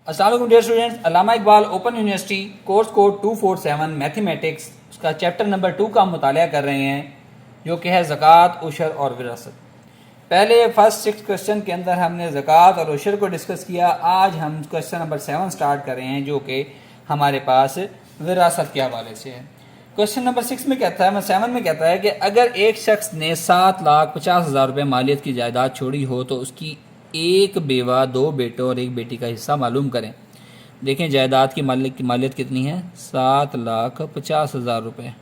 अस्सलाम वालेकुम dear students, Allama Iqbal open university course code 247 mathematics उसका चैप्टर नंबर 2 का मुताला कर रहे हैं, जो कि है ज़कात, उशर और विरासत। पहले फर्स्ट 6 क्वेश्चन के अंदर हमने ज़कात और उशर को डिस्कस किया। आज हम क्वेश्चन नंबर 7 स्टार्ट कर रहे हैं, जो कि हमारे पास विरासत के हवाले से है। क्वेश्चन नंबर 6 में कहता है, 7 में कहता है कि अगर एक शख्स ने 7,50,000 रुपये मालियत की जायदाद छोड़ी हो तो उसकी एक बेवा, 2 बेटों और 1 बेटी का हिस्सा मालूम करें। देखें जायदाद की मालियत कितनी है, 7,50,000 रुपये।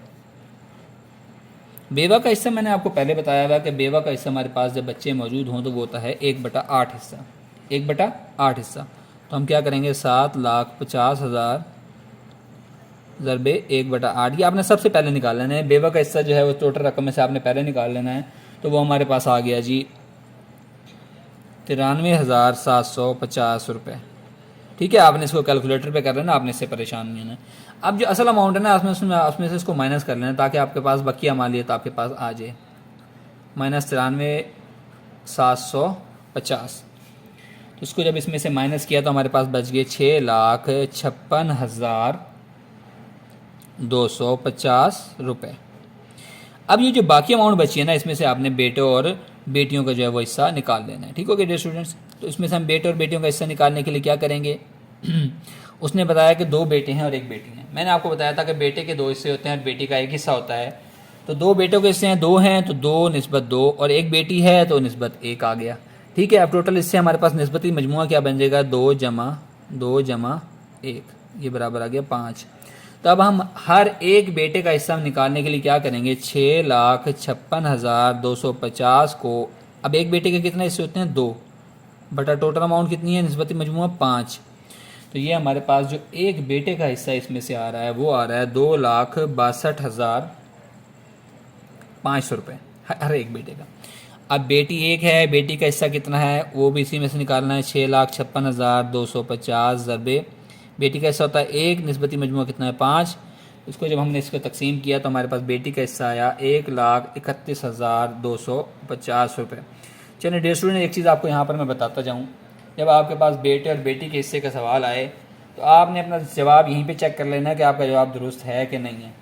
बेवा का हिस्सा मैंने आपको पहले बताया हुआ कि बेवा का हिस्सा हमारे पास जब बच्चे मौजूद हों तो वो होता है 1/8 हिस्सा, 1/8 हिस्सा। तो हम क्या करेंगे, 7,50,000 ज़रबे 1/8। ये आपने सबसे पहले निकाल लेना है। बेवा का हिस्सा जो है वो टोटल रकम में से आपने पहले निकाल लेना है। तो वो हमारे पास आ गया जी 93,750 रुपये। ठीक है, आपने इसको कैलकुलेटर पे कर लेना, आपने इससे परेशान नहीं होना। अब जो असल अमाउंट है ना, उसमें से इसको माइनस कर लेना ताकि आपके पास बकिया मालियत आपके पास आ जाए, -93,750। तो इसको जब इसमें से माइनस किया तो हमारे पास बच गए 6,56,250 रुपये। अब ये जो बाकी अमाउंट बची है ना, इसमें से आपने बेटों और बेटियों का जो है वो हिस्सा निकाल लेना है। ठीक हो गया डियर स्टूडेंट्स। तो इसमें से हम बेटे और बेटियों का हिस्सा निकालने के लिए क्या करेंगे उसने बताया कि 2 बेटे हैं और 1 बेटी है। मैंने आपको बताया था कि बेटे के 2 हिस्से होते हैं और बेटी का 1 हिस्सा होता है। तो 2 बेटों के हिस्से हैं, 2 हैं तो 2 निस्बत 2, और 1 बेटी है तो निस्बत 1 आ गया। ठीक है, अब टोटल इससे हमारे पास निस्बती मजमुआ क्या बन जाएगा, 2 जमा 1, ये बराबर आ गया 5। तो अब हम हर एक बेटे का हिस्सा निकालने के लिए क्या करेंगे, 6,56,250 को, अब एक बेटे के कितने हिस्से होते हैं, 2 बटा टोटल अमाउंट कितनी है, निस्बती मजमुआ 5। तो ये हमारे पास जो एक बेटे का हिस्सा इसमें से आ रहा है वो आ रहा है 2,62,500 रुपये हर एक बेटे का। अब बेटी 1 है, बेटी का हिस्सा कितना है वो भी इसी में से निकालना है, 6,56,250 ज़रबे बेटी का हिस्सा होता है 1, निस्बती मजमुआ कितना है 5। इसको जब हमने इसको तकसीम किया तो हमारे पास बेटी का हिस्सा आया 1,31,250 रुपये। चलिए डियर स्टूडेंट, एक चीज़ आपको यहाँ पर मैं बताता जाऊँ, जब आपके पास बेटे और बेटी के हिस्से का सवाल आए तो आपने अपना जवाब यहीं पे चेक कर लेना है कि आपका जवाब दुरुस्त है कि नहीं है।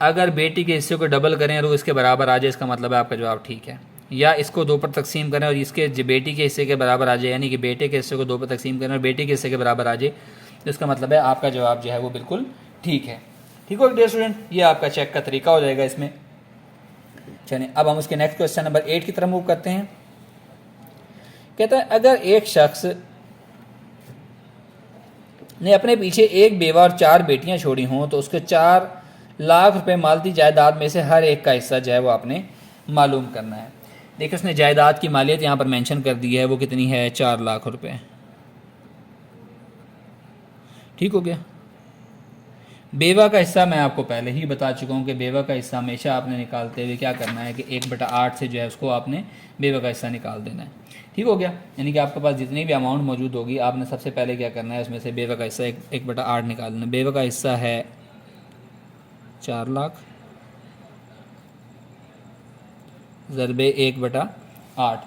अगर बेटी के हिस्से को डबल करें और इसके बराबर आ जाए, इसका मतलब है आपका जवाब ठीक है। या इसको 2 पर तकसीम करें और इसके बेटी के हिस्से के बराबर आ जाए, यानी कि बेटे के हिस्से को 2 पर तकसीम करें और बेटी के हिस्से के बराबर आ जाए, तो इसका मतलब है आपका जवाब जो है वो बिल्कुल ठीक है। ठीक हो डियर स्टूडेंट, ये आपका चेक का तरीका हो जाएगा इसमें। चलिए अब हम उसके नेक्स्ट क्वेश्चन नंबर 8 की तरफ मूव करते हैं। कहता है अगर एक शख्स ने अपने पीछे 1 बेवा और 4 बेटियां छोड़ी हों तो उसके 4 लाख रुपए मालती जायदाद में से हर एक का हिस्सा जो है वो आपने मालूम करना है। देखिए उसने जायदाद की मालियत यहाँ पर मेंशन कर दी है, वो कितनी है, 4 लाख रुपए। ठीक हो गया। बेवा का हिस्सा मैं आपको पहले ही बता चुका हूँ कि बेवा का हिस्सा हमेशा आपने निकालते हुए क्या करना है कि 1/8 से जो है उसको आपने बेवा का हिस्सा निकाल देना है। ठीक हो गया, यानी कि आपके पास जितनी भी अमाउंट मौजूद होगी आपने सबसे पहले क्या करना है, उसमें से बेवा का हिस्सा 1/8 निकाल देना। बेवा का हिस्सा है 4 लाख ज़रबे 1/8।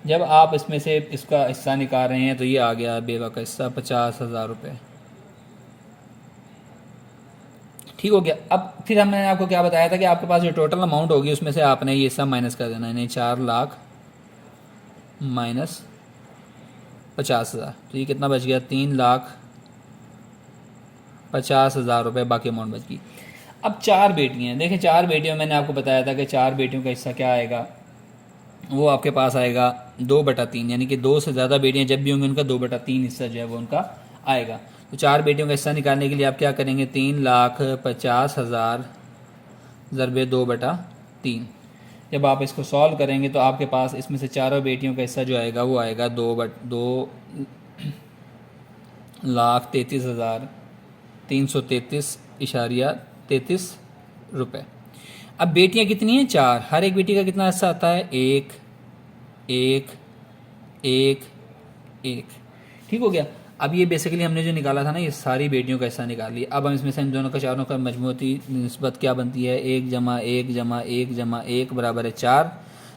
जब आप इसमें से इसका हिस्सा निकाल रहे हैं तो ये आ गया बेवा का हिस्सा 50,000 रुपये। ठीक हो गया। अब फिर हमने आपको क्या बताया था कि आपके पास जो टोटल अमाउंट होगी उसमें से आपने ये हिस्सा माइनस कर देना है, यानी 4 लाख माइनस 50,000, तो ये कितना बच गया, 3,50,000 रुपये बाकी अमाउंट बच गई। अब 4 बेटियां हैं, देखिए 4 बेटियों में मैंने आपको बताया था कि 4 बेटियों का हिस्सा क्या आएगा, वो आपके पास आएगा 2/3, यानी कि 2 से ज़्यादा बेटियां जब भी होंगी उनका 2/3 हिस्सा जो है वो उनका आएगा। तो 4 बेटियों का हिस्सा निकालने के लिए आप क्या करेंगे, 3,50,000 ज़रबे 2/3। जब आप इसको सॉल्व करेंगे तो आपके पास इसमें से चारों बेटियों का हिस्सा जो आएगा वो आएगा 2,33,333.33 रुपये। अब बेटियां कितनी हैं, 4, हर एक बेटी का कितना हिस्सा आता है, 1 1 1 1। ठीक हो गया। अब ये बेसिकली हमने जो निकाला था ना, ये सारी बेटियों का हिस्सा निकाल लिया। अब हम इसमें से इन दोनों का चारों का मजमूती निस्बत क्या बनती है, 1 जमा 1 जमा 1 जमा 1 बराबर है 4।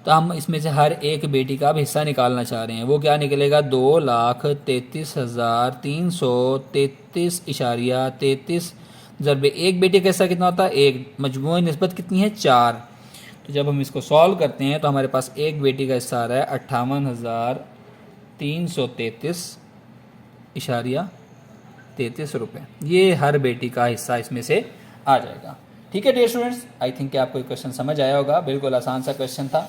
तो हम इसमें से हर एक बेटी का अब हिस्सा निकालना चाह रहे हैं। वो क्या निकलेगा, 2,33,333.33 ज़रबे एक बेटी का हिस्सा कितना होता है, एक। मजमूई निस्बत कितनी है, 4। तो जब हम इसको सॉल्व करते हैं तो हमारे पास एक बेटी का हिस्सा आ रहा है 58,333.33 रुपये। ये हर बेटी का हिस्सा इसमें से आ जाएगा। ठीक है डियर स्टूडेंट्स, आई थिंक कि आपको ये क्वेश्चन समझ आया होगा। बिल्कुल आसान सा क्वेश्चन था।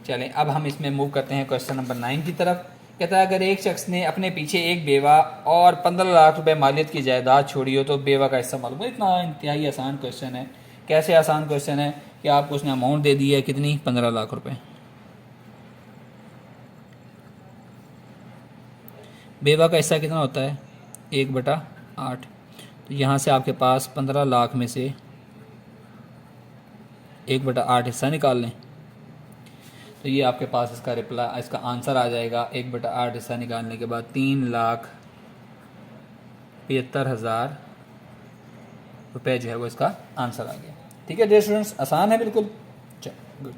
चलें अब हम इसमें मूव करते हैं क्वेश्चन नंबर 9 की तरफ। कहता है अगर एक शख्स ने अपने पीछे एक बेवा और 15 लाख रुपए मालियत की जायदाद छोड़ी हो तो बेवा का हिस्सा मालूम। इतना इंतहाई आसान क्वेश्चन है। कैसे आसान क्वेश्चन है कि आपको उसने अमाउंट दे दी है कितनी, 15 लाख रुपए। बेवा का हिस्सा कितना होता है, 1/8। तो यहाँ से आपके पास 15 लाख में से 1/8 हिस्सा निकाल लें तो ये आपके पास इसका आंसर आ जाएगा। 1/8 हिस्सा निकालने के बाद 3,75,000 रुपये जो है वो इसका आंसर आ गया। ठीक है डियर स्टूडेंट्स, आसान है बिल्कुल। चलो गुड।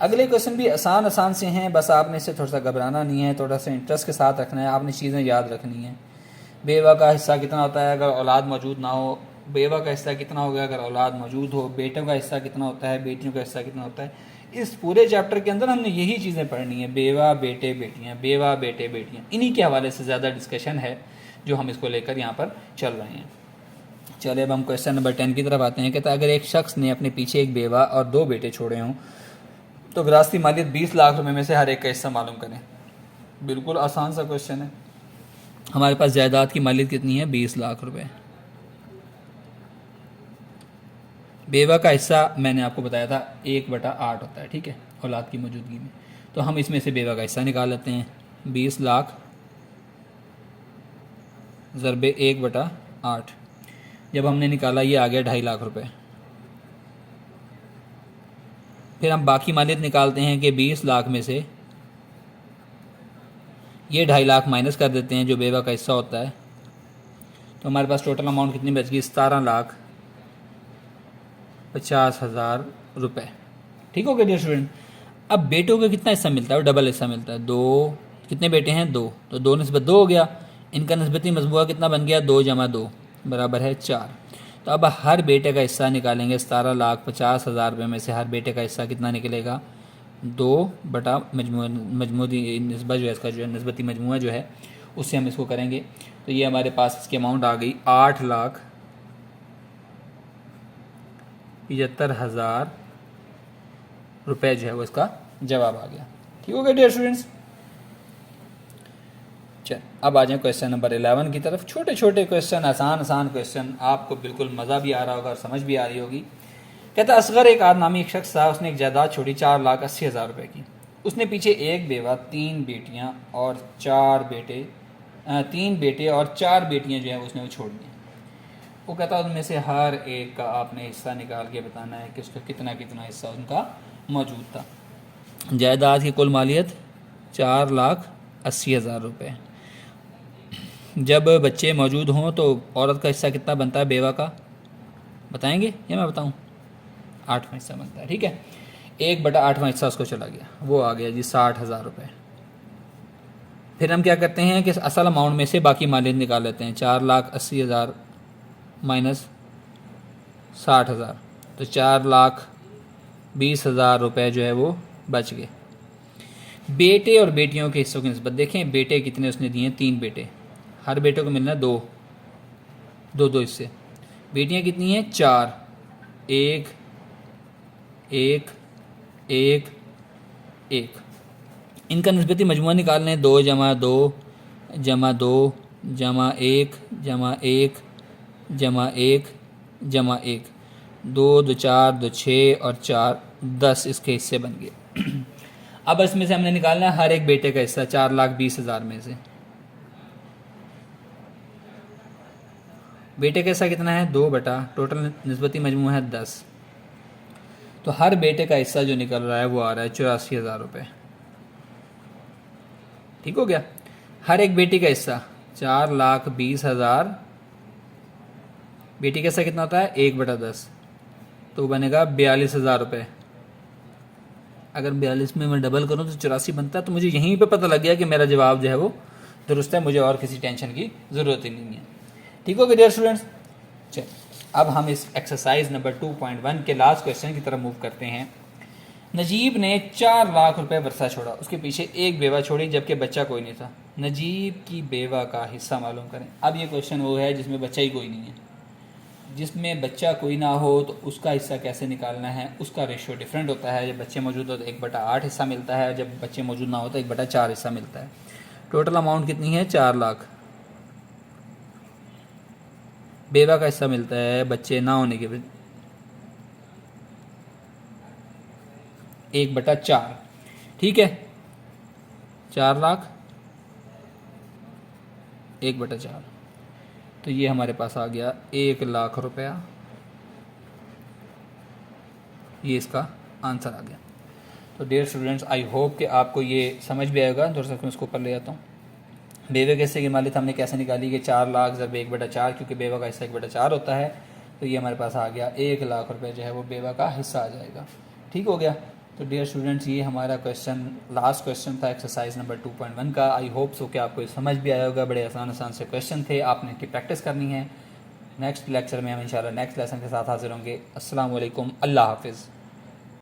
अगले क्वेश्चन भी आसान से हैं, बस आपने इससे थोड़ा सा घबराना नहीं है, थोड़ा सा इंटरेस्ट के साथ रखना है, आपने चीज़ें याद रखनी है। बेवा का हिस्सा कितना होता है अगर औलाद मौजूद ना हो, बेवा का हिस्सा कितना हो गया अगर औलाद मौजूद हो, बेटों का हिस्सा कितना होता है, बेटियों का हिस्सा कितना होता है। इस पूरे चैप्टर के अंदर हमने यही चीज़ें पढ़नी है, बेवा बेटे बेटियाँ, बेवा बेटे बेटियाँ, इन्हीं के हवाले से ज़्यादा डिस्कशन है जो हम इसको लेकर यहाँ पर चल रहे हैं। चलिए अब हम क्वेश्चन नंबर 10 की तरफ आते हैं। कहता है अगर एक शख्स ने अपने पीछे एक बेवा और 2 बेटे छोड़े हों तो विरासती मालियत 20 लाख रुपए में से हर एक का हिस्सा मालूम करें। बिल्कुल आसान सा क्वेश्चन है। हमारे पास जायदाद की मालियत कितनी है, 20 लाख रुपए। बेवा का हिस्सा मैंने आपको बताया था 1/8 होता है, ठीक है, औलाद की मौजूदगी में। तो हम इसमें से बेवा का हिस्सा निकाल लेते हैं। 20 लाख ज़रबे 1/8। जब हमने निकाला ये आ गया 2.5 लाख रुपए। फिर हम बाकी मालियत निकालते हैं कि 20 लाख में से ये 2.5 लाख माइनस कर देते हैं जो बेवा का हिस्सा होता है। तो हमारे पास टोटल अमाउंट कितनी बच गई, 17,50,000 रुपये। ठीक हो गया डियर स्टूडेंट। अब बेटों का कितना हिस्सा मिलता है, डबल हिस्सा मिलता है। 2, कितने बेटे हैं, 2, तो 2 निस्बत 2 हो गया। इनका निस्बती मजमूआ कितना बन गया, 2 + 2 बराबर है 4। तो अब हर बेटे का हिस्सा निकालेंगे। 17,50,000 रुपये में से हर बेटे का हिस्सा कितना निकलेगा, 2 बटा मजमूदी निस्बत जो है इसका, जो है निस्बती मजमूआ जो है उससे हम इसको करेंगे। तो ये हमारे पास इसकी अमाउंट आ गई 8,75,000 रुपये जो है वो इसका जवाब आ गया। ठीक हो गया डियर स्टूडेंट्स। चल अब आ जाए क्वेश्चन नंबर 11 की तरफ। छोटे छोटे क्वेश्चन, आसान क्वेश्चन, आपको बिल्कुल मज़ा भी आ रहा होगा और समझ भी आ रही होगी। कहता असगर एक नामी एक शख्स था, उसने एक जायदाद छोड़ी 4,80,000 रुपये की। उसने पीछे एक बेवा, 3 बेटियां और 4 बेटे, 3 बेटे और 4 बेटियां जो है उसने वो छोड़ दी। वो कहता उनमें से हर एक का आपने हिस्सा निकाल के बताना है कि उसका कितना कितना हिस्सा उनका मौजूद था। जायदाद की कुल मालियत 4,80,000 रुपये। जब बच्चे मौजूद हों तो औरत का हिस्सा कितना बनता है बेवा का, बताएंगे या मैं बताऊं? 8वां हिस्सा बनता है, ठीक है। 1/8वां हिस्सा उसको चला गया, वो आ गया जी 60,000 रुपये। फिर हम क्या करते हैं कि असल अमाउंट में से बाकी मालियत निकाल लेते हैं। 4,80,000 माइनस 60,000 तो 4,20,000 रुपये जो है वो बच गए। बेटे और बेटियों के हिस्सों की निस्बत देखें। बेटे कितने उसने दिए, 3 बेटे, हर बेटे को मिलना 2 हिस्से। बेटियां कितनी हैं, 4, 1 1 1 1। इनका निस्बती मजमूआ निकाल लें। 2 + 2 + 2 = 1 = 1 = 1 = 1। 2 2 4 2 6 और 4 10 इसके हिस्से बन गए। अब इसमें से हमने निकालना है हर एक बेटे का हिस्सा 4,20,000 में से। बेटे का हिस्सा कितना है, 2 बटा टोटल निस्बती मजमूआ है 10। तो हर बेटे का हिस्सा जो निकल रहा है वो आ रहा है 84,000 रुपये। ठीक हो गया। हर एक बेटी का हिस्सा 4,20,000। बेटी का हिस्सा कितना होता है, 1/10, तो बनेगा 42,000 रुपये। अगर 42 में मैं डबल करूँ तो 84 बनता है। तो मुझे यहीं पे पता लग गया कि मेरा जवाब जो है वो दुरुस्त है, मुझे और किसी टेंशन की ज़रूरत ही नहीं है। ठीक हो गया डियर स्टूडेंट्स। चलिए अब हम इस एक्सरसाइज नंबर 2.1 के लास्ट क्वेश्चन की तरफ मूव करते हैं। नजीब ने 4 लाख रुपए वर्षा छोड़ा, उसके पीछे एक बेवा छोड़ी जबकि बच्चा कोई नहीं था। नजीब की बेवा का हिस्सा मालूम करें। अब ये क्वेश्चन वो है जिसमें बच्चा ही कोई नहीं है। जिसमें बच्चा कोई ना हो तो उसका हिस्सा कैसे निकालना है, उसका रेशियो डिफरेंट होता है। जब बच्चे मौजूद हो तो 1/8 हिस्सा मिलता है, जब बच्चे मौजूद ना हो तो 1/4 हिस्सा मिलता है। टोटल अमाउंट कितनी है? 4 लाख। बेवा का हिस्सा मिलता है बच्चे ना होने के 1/4। ठीक है, 4 लाख 1/4, तो ये हमारे पास आ गया 1 लाख रुपया। ये इसका आंसर आ गया। तो डियर स्टूडेंट्स, आई होप कि आपको ये समझ भी आएगा। थोड़ा सा मैं इसको ऊपर ले जाता हूँ। बेवे के हिस्से की मालियत हमने कैसे निकाली कि 4 लाख जब 1/4, क्योंकि बेवा का हिस्सा 1/4 होता है, तो ये हमारे पास आ गया 1 लाख रुपए जो है वो बेवा का हिस्सा आ जाएगा। ठीक हो गया। तो डियर स्टूडेंट्स, ये हमारा क्वेश्चन लास्ट क्वेश्चन था एक्सरसाइज नंबर 2.1 का। आई होप सो कि आपको ये समझ भी आया होगा। बड़े आसान आसान से क्वेश्चन थे, आपने इनकी प्रैक्टिस करनी है। नेक्स्ट लेक्चर में हम इंशाल्लाह नेक्स्ट लेसन के साथ हाजिर होंगे। अस्सलाम वालेकुम, अल्लाह हाफिज़।